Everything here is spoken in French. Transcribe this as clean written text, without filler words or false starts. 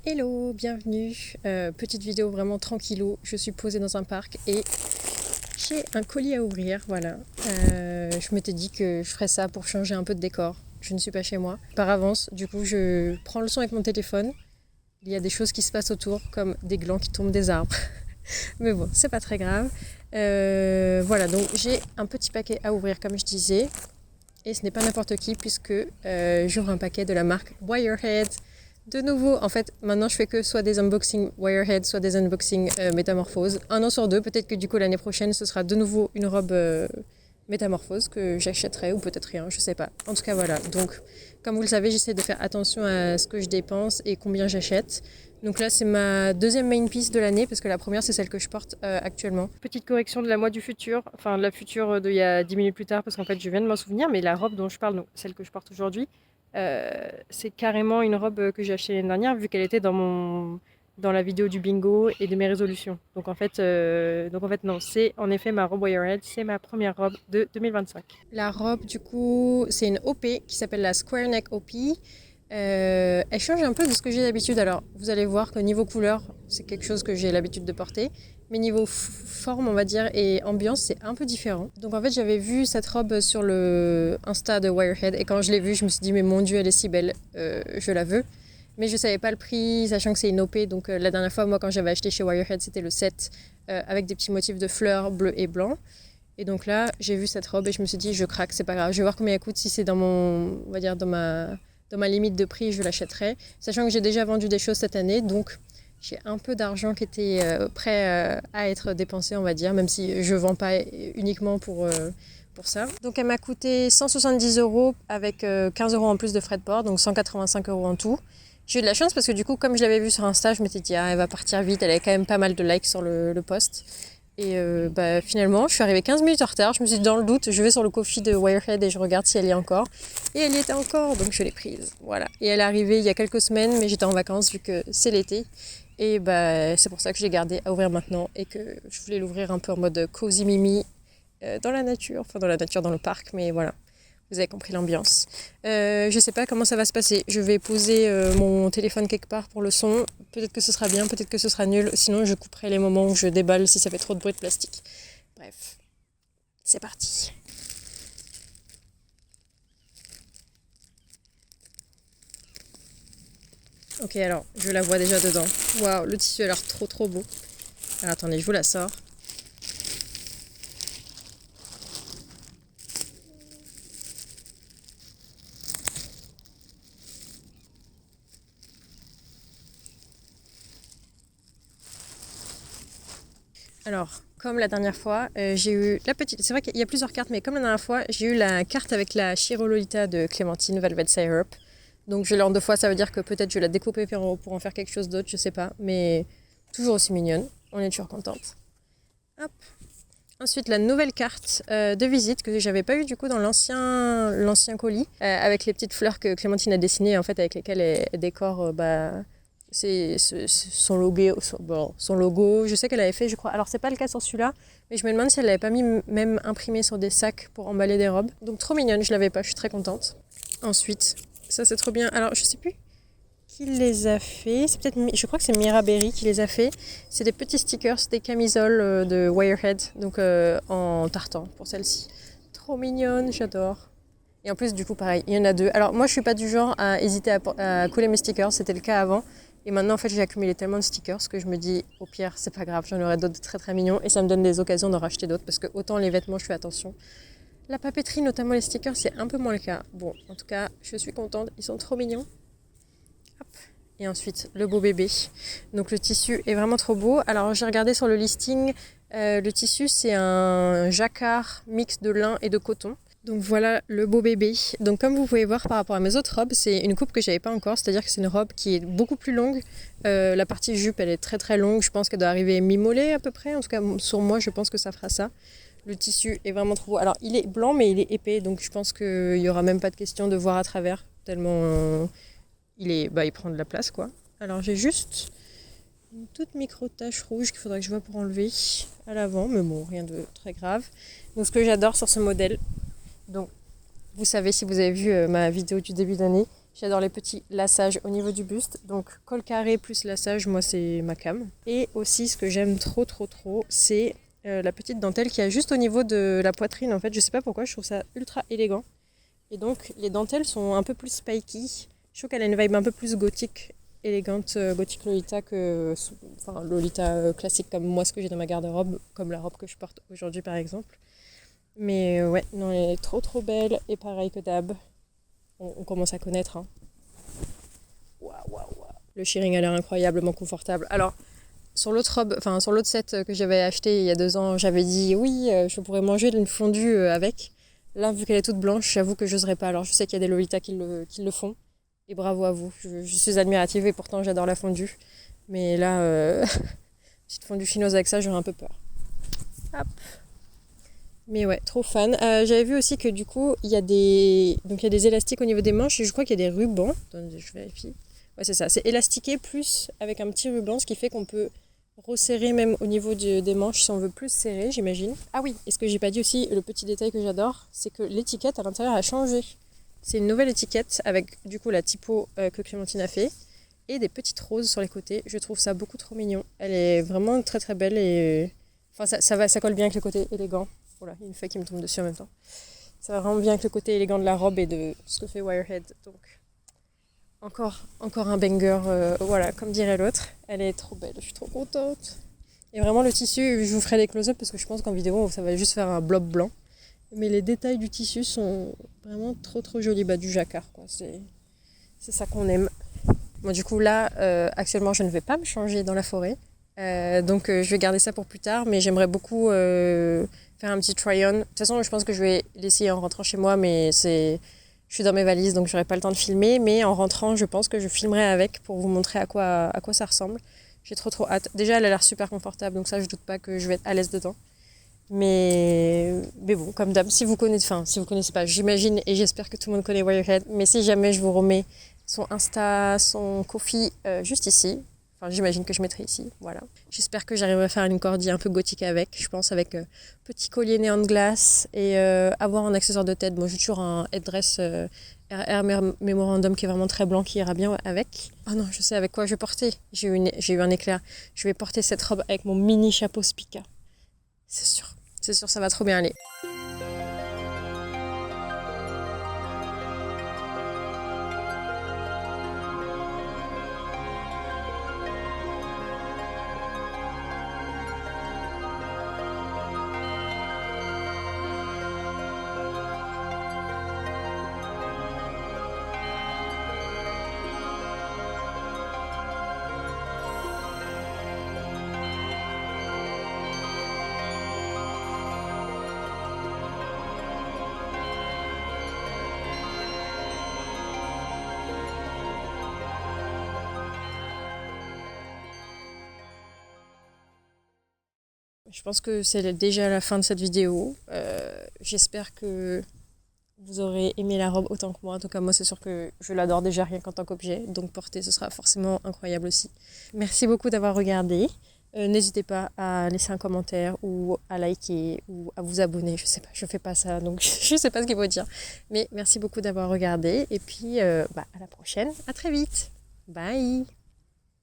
Hello, bienvenue. Petite vidéo vraiment tranquillou. Je suis posée dans un parc et j'ai un colis à ouvrir. Voilà. Je m'étais dit que je ferais ça pour changer un peu de décor. Je ne suis pas chez moi. Par avance, du coup, je prends le son avec mon téléphone. Il y a des choses qui se passent autour, comme des glands qui tombent des arbres. Mais bon, c'est pas très grave. Voilà, donc j'ai un petit paquet à ouvrir, comme je disais. Et ce n'est pas n'importe qui, puisque j'ouvre un paquet de la marque Wirehead. De nouveau, en fait, maintenant je fais que soit des unboxings Wirehead, soit des unboxings Métamorphose. Un an sur deux, peut-être que du coup l'année prochaine ce sera de nouveau une robe Métamorphose que j'achèterai ou peut-être rien, je sais pas. En tout cas voilà, donc comme vous le savez, j'essaie de faire attention à ce que je dépense et combien j'achète. Donc là c'est ma deuxième main piece de l'année parce que la première c'est celle que je porte actuellement. Petite correction de la moi du futur, enfin de la future d'il y a 10 minutes plus tard parce qu'en fait je viens de m'en souvenir, mais la robe dont je parle, donc celle que je porte aujourd'hui, c'est carrément une robe que j'ai achetée l'année dernière vu qu'elle était dans la vidéo du bingo et de mes résolutions. Donc en fait non, c'est en effet ma robe Wirehead, c'est ma première robe de 2025. La robe du coup c'est une OP qui s'appelle la Square Neck OP. Elle change un peu de ce que j'ai d'habitude. Alors vous allez voir que niveau couleur c'est quelque chose que j'ai l'habitude de porter. Mais niveau forme, on va dire, et ambiance, c'est un peu différent. Donc en fait, j'avais vu cette robe sur le Insta de Wirehead. Et quand je l'ai vue, je me suis dit, mais mon Dieu, elle est si belle, je la veux. Mais je savais pas le prix, sachant que c'est une OP. Donc la dernière fois, moi, quand j'avais acheté chez Wirehead, c'était le set avec des petits motifs de fleurs bleu et blanc. Et donc là, j'ai vu cette robe et je me suis dit, je craque, c'est pas grave. Je vais voir combien elle coûte. Si c'est dans mon, on va dire, dans ma limite de prix, je l'achèterai. Sachant que j'ai déjà vendu des choses cette année, donc j'ai un peu d'argent qui était prêt à être dépensé, on va dire, même si je ne vends pas uniquement pour ça. Donc elle m'a coûté 170 € avec 15 € en plus de frais de port, donc 185 € en tout. J'ai eu de la chance parce que du coup, comme je l'avais vu sur Insta, je m'étais dit, ah, elle va partir vite, elle avait quand même pas mal de likes sur le post. Et finalement, je suis arrivée 15 minutes en retard. Je me suis dit, dans le doute, je vais sur le Ko-fi de Wirehead et je regarde si elle y est encore. Et elle y était encore, donc je l'ai prise. Voilà. Et elle est arrivée il y a quelques semaines, mais j'étais en vacances vu que c'est l'été. Et c'est pour ça que je l'ai gardée à ouvrir maintenant et que je voulais l'ouvrir un peu en mode cozy mimi dans la nature. Enfin, dans la nature, dans le parc, mais voilà. Vous avez compris l'ambiance. Je sais pas comment ça va se passer. Je vais poser mon téléphone quelque part pour le son. Peut-être que ce sera bien, peut-être que ce sera nul. Sinon, je couperai les moments où je déballe si ça fait trop de bruit de plastique. Bref, c'est parti. Ok, alors, je la vois déjà dedans. Waouh, le tissu a l'air trop beau. Alors, attendez, je vous la sors. Alors, comme la dernière fois, j'ai eu la petite... C'est vrai qu'il y a plusieurs cartes, mais comme la dernière fois, j'ai eu la carte avec la Shiro Lolita de Clémentine, Velvet Syrup. Donc je l'ai en deux fois, ça veut dire que peut-être je vais la découper pour en faire quelque chose d'autre, je sais pas. Mais toujours aussi mignonne, on est toujours contente. Hop. Ensuite, la nouvelle carte de visite que j'avais pas eu du coup dans l'ancien colis, avec les petites fleurs que Clémentine a dessinées, en fait, avec lesquelles elle décore... c'est son logo. Je sais qu'elle avait fait, je crois. Alors, c'est pas le cas sur celui-là, mais je me demande si elle l'avait pas mis même imprimé sur des sacs pour emballer des robes. Donc, trop mignonne, je l'avais pas, je suis très contente. Ensuite, ça c'est trop bien. Alors, je sais plus qui les a fait. C'est peut-être, je crois que c'est Miraberry qui les a fait. C'est des petits stickers, des camisoles de Wirehead, donc en tartan pour celle-ci. Trop mignonne, j'adore. Et en plus, du coup, pareil, il y en a deux. Alors, moi, je suis pas du genre à hésiter à coller mes stickers. C'était le cas avant. Et maintenant, en fait, j'ai accumulé tellement de stickers que je me dis, au pire, c'est pas grave, j'en aurai d'autres très mignons. Et ça me donne des occasions d'en racheter d'autres parce que autant les vêtements, je fais attention. La papeterie, notamment les stickers, c'est un peu moins le cas. Bon, en tout cas, je suis contente. Ils sont trop mignons. Hop. Et ensuite, le beau bébé. Donc, le tissu est vraiment trop beau. Alors, j'ai regardé sur le listing. Le tissu, c'est un jacquard mix de lin et de coton. Donc voilà le beau bébé. Donc comme vous pouvez voir par rapport à mes autres robes, c'est une coupe que j'avais pas encore, c'est-à-dire que c'est une robe qui est beaucoup plus longue. La partie jupe, elle est très longue, je pense qu'elle doit arriver mi-mollet à peu près. En tout cas sur moi, je pense que ça fera ça. Le tissu est vraiment trop beau. Alors il est blanc mais il est épais, donc je pense qu'il y aura même pas de question de voir à travers, tellement il prend de la place quoi. Alors j'ai juste une toute micro tache rouge qu'il faudrait que je vois pour enlever à l'avant, mais bon, rien de très grave. Donc ce que j'adore sur ce modèle, donc, vous savez, si vous avez vu ma vidéo du début d'année, J'adore les petits lassages au niveau du buste. Donc col carré plus lassage, moi c'est ma came. Et aussi ce que j'aime trop, c'est la petite dentelle qui a juste au niveau de la poitrine. En fait, je sais pas pourquoi, je trouve ça ultra élégant. Et donc les dentelles sont un peu plus spiky. Je trouve qu'elle a une vibe un peu plus gothique, élégante, gothique Lolita que enfin, Lolita classique comme moi, ce que j'ai dans ma garde-robe, comme la robe que je porte aujourd'hui par exemple. Mais ouais, non, elle est trop belle. Et pareil que d'hab, on commence à connaître. Hein. Waouh. Le shearing a l'air incroyablement confortable. Alors, sur l'autre robe, enfin sur l'autre set que j'avais acheté il y a 2 ans, j'avais dit oui, je pourrais manger une fondue avec. Là, vu qu'elle est toute blanche, j'avoue que je n'oserais pas. Alors, je sais qu'il y a des Lolita qui le font. Et bravo à vous. Je suis admirative et pourtant j'adore la fondue. Mais là, petite fondue chinoise avec ça, j'aurais un peu peur. Hop. Mais ouais, trop fan. J'avais vu aussi que du coup, il y a des élastiques au niveau des manches et je crois qu'il y a des rubans. Attendez, je vérifie. Ouais, c'est ça. C'est élastiqué plus avec un petit ruban, ce qui fait qu'on peut resserrer même au niveau des manches si on veut plus serrer, j'imagine. Ah oui, et ce que j'ai pas dit aussi, le petit détail que j'adore, c'est que l'étiquette à l'intérieur a changé. C'est une nouvelle étiquette avec du coup la typo que Clémentine a fait et des petites roses sur les côtés. Je trouve ça beaucoup trop mignon. Elle est vraiment très belle et enfin ça colle bien avec le côté élégant. Voilà, il y a une feuille qui me tombe dessus en même temps. Ça va vraiment bien avec le côté élégant de la robe et de ce que fait Wirehead. Donc encore un banger, voilà, comme dirait l'autre. Elle est trop belle, je suis trop contente. Et vraiment le tissu, je vous ferai des close-up parce que je pense qu'en vidéo ça va juste faire un blob blanc. Mais les détails du tissu sont vraiment trop jolis. Bah, du jacquard, quoi. C'est ça qu'on aime. Bon, du coup, là, actuellement, je ne vais pas me changer dans la forêt. Donc, je vais garder ça pour plus tard. Mais j'aimerais beaucoup faire un petit try-on. De toute façon, je pense que je vais l'essayer en rentrant chez moi. Mais je suis dans mes valises, donc j'aurai pas le temps de filmer. Mais en rentrant, je pense que je filmerai avec pour vous montrer à quoi ça ressemble. J'ai trop hâte. Déjà, elle a l'air super confortable. Donc ça, je doute pas que je vais être à l'aise dedans. Mais bon, comme d'hab, si vous connaissez pas, j'imagine et j'espère que tout le monde connaît Wirehead. Mais si jamais, je vous remets son Insta, son Ko-fi juste ici. Enfin, j'imagine que je mettrai ici, voilà. J'espère que j'arriverai à faire une cordie un peu gothique avec, je pense, avec petit collier néon de glace et avoir un accessoire de tête. Moi, j'ai toujours un headdress RR Memorandum qui est vraiment très blanc, qui ira bien avec. Oh non, je sais avec quoi je vais porter. J'ai eu un éclair. Je vais porter cette robe avec mon mini chapeau Spica. C'est sûr. C'est sûr, ça va trop bien aller. Je pense que c'est déjà la fin de cette vidéo. J'espère que vous aurez aimé la robe autant que moi. En tout cas, moi, c'est sûr que je l'adore déjà rien qu'en tant qu'objet. Donc, porter, ce sera forcément incroyable aussi. Merci beaucoup d'avoir regardé. N'hésitez pas à laisser un commentaire ou à liker ou à vous abonner. Je sais pas, je fais pas ça, donc je sais pas ce qu'il faut dire. Mais merci beaucoup d'avoir regardé. Et puis, à la prochaine. À très vite. Bye.